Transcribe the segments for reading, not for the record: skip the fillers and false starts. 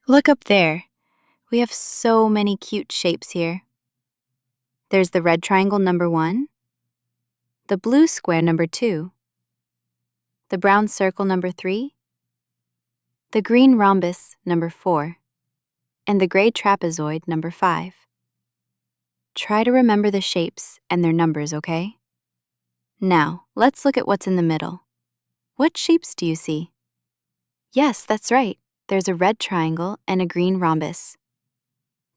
Look up there. We have so many cute shapes here. There's the red triangle number 1, the blue square number 2, the brown circle number 3, the green rhombus number 4, and the gray trapezoid number 5. Try to remember the shapes and their numbers, okay? Now, let's look at what's in the middle. What shapes do you see? Yes, that's right. There's a red triangle and a green rhombus.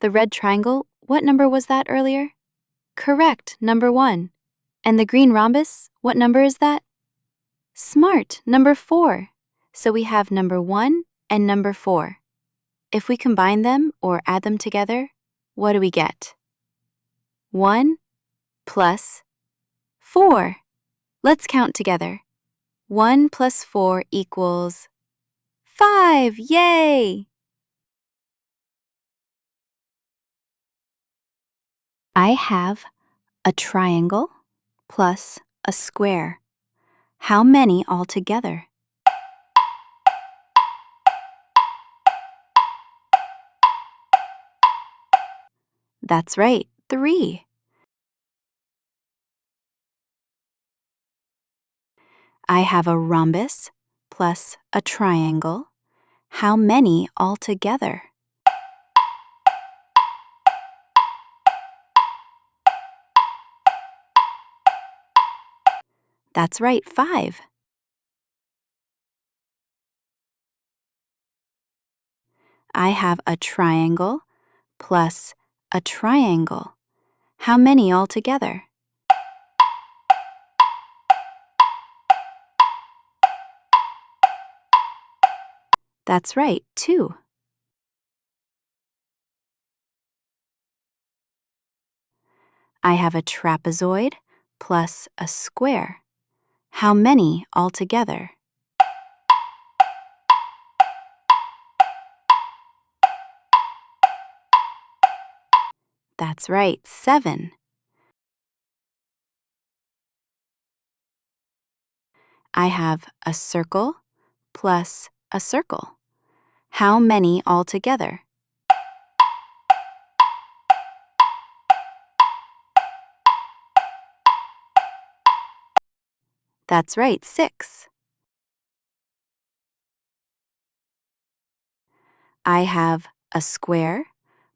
The red triangle, what number was that earlier? Correct, number 1. And the green rhombus, what number is that? Smart, number 4. So we have number 1 and number 4. If we combine them or add them together, what do we get? 1 plus 4. Let's count together. 1 plus 4 equals 5. Yay! I have a triangle plus a square. How many altogether? That's right, 3. I have a rhombus plus a triangle. How many altogether? That's right, 5. I have a triangle plus a triangle. How many altogether? That's right, 2. I have a trapezoid plus a square. How many altogether? That's right, 7. I have a circle plus a circle. How many altogether? That's right, 6. I have a square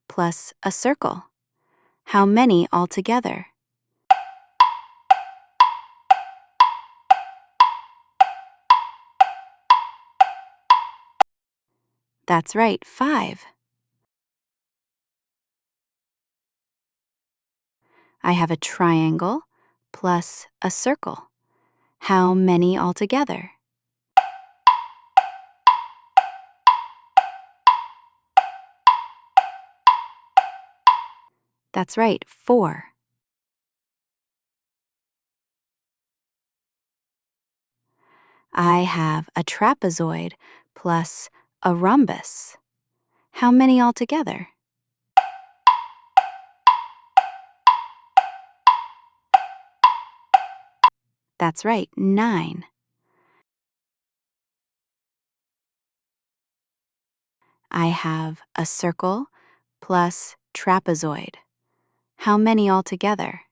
plus a circle. How many altogether? That's right, 5. I have a triangle plus a circle. How many altogether? That's right, 4. I have a trapezoid plus a rhombus. How many altogether? That's right, 9. I have a circle plus trapezoid. How many altogether?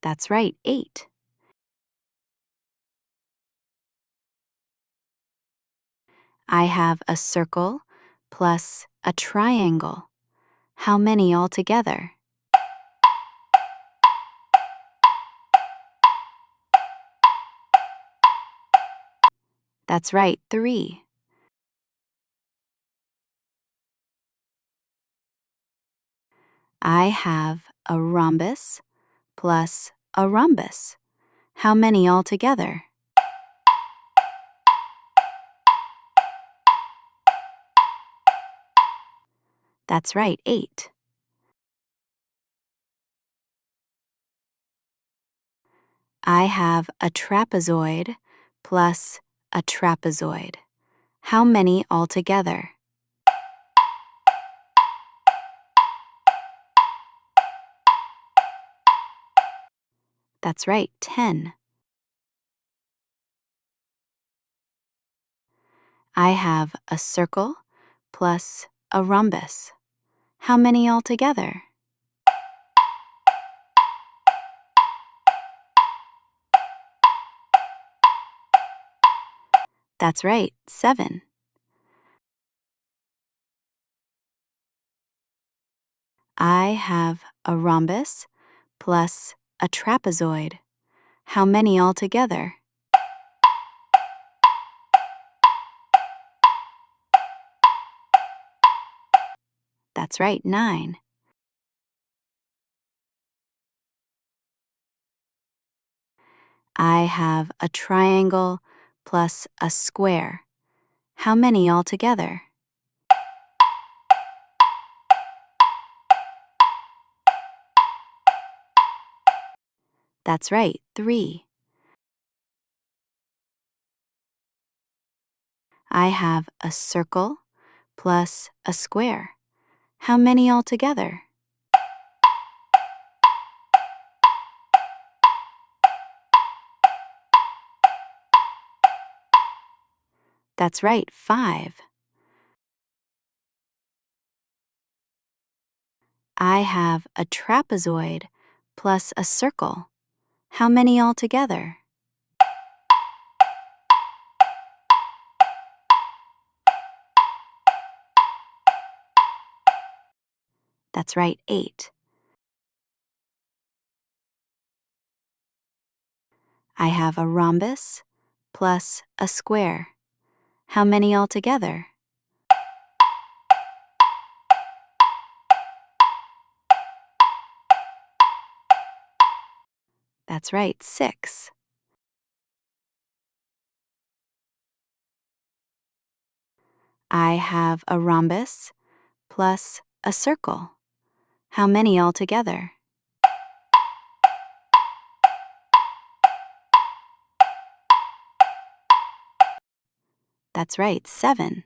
That's right, 8. I have a circle plus a triangle. How many altogether? That's right, 3. I have a rhombus plus a rhombus. How many altogether? That's right, 8. I have a trapezoid plus a trapezoid. How many altogether? That's right, 10. I have a circle plus a rhombus. How many altogether? That's right, 7. I have a rhombus plus a trapezoid. How many altogether? That's right, 9. I have a triangle plus a square. How many altogether? That's right, 3. I have a circle plus a square. How many altogether? That's right, 5. I have a trapezoid plus a circle. How many altogether? That's right, 8. I have a rhombus plus a square. How many altogether? That's right, 6. I have a rhombus plus a circle. How many altogether? That's right, 7.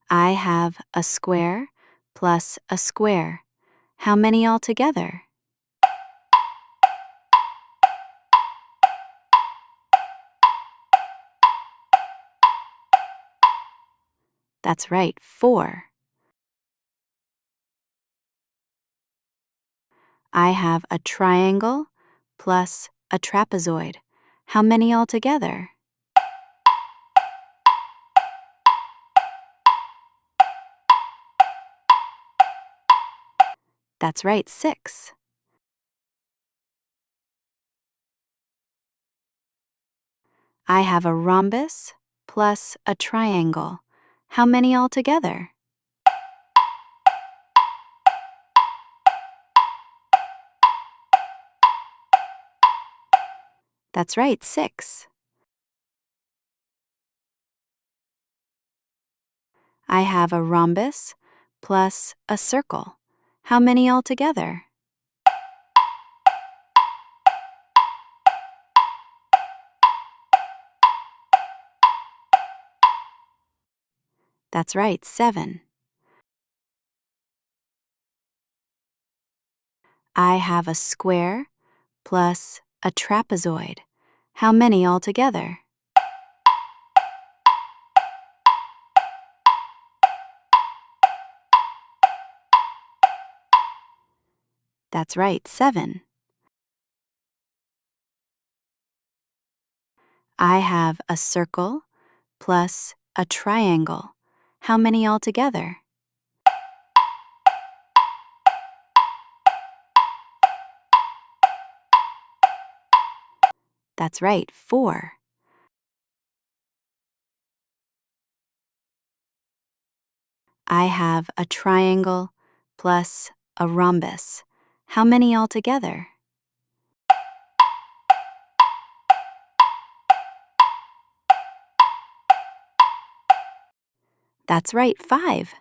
I have a square plus a square. How many altogether? That's right, 4. I have a triangle plus a trapezoid. How many altogether? That's right, 6. I have a rhombus plus a triangle. How many altogether? That's right, 6. I have a rhombus plus a circle. How many altogether? That's right, 7. I have a square plus a trapezoid. How many altogether? That's right, 7. I have a circle plus a triangle. How many altogether? That's right, 4. I have a triangle plus a rhombus. How many altogether? That's right, 5.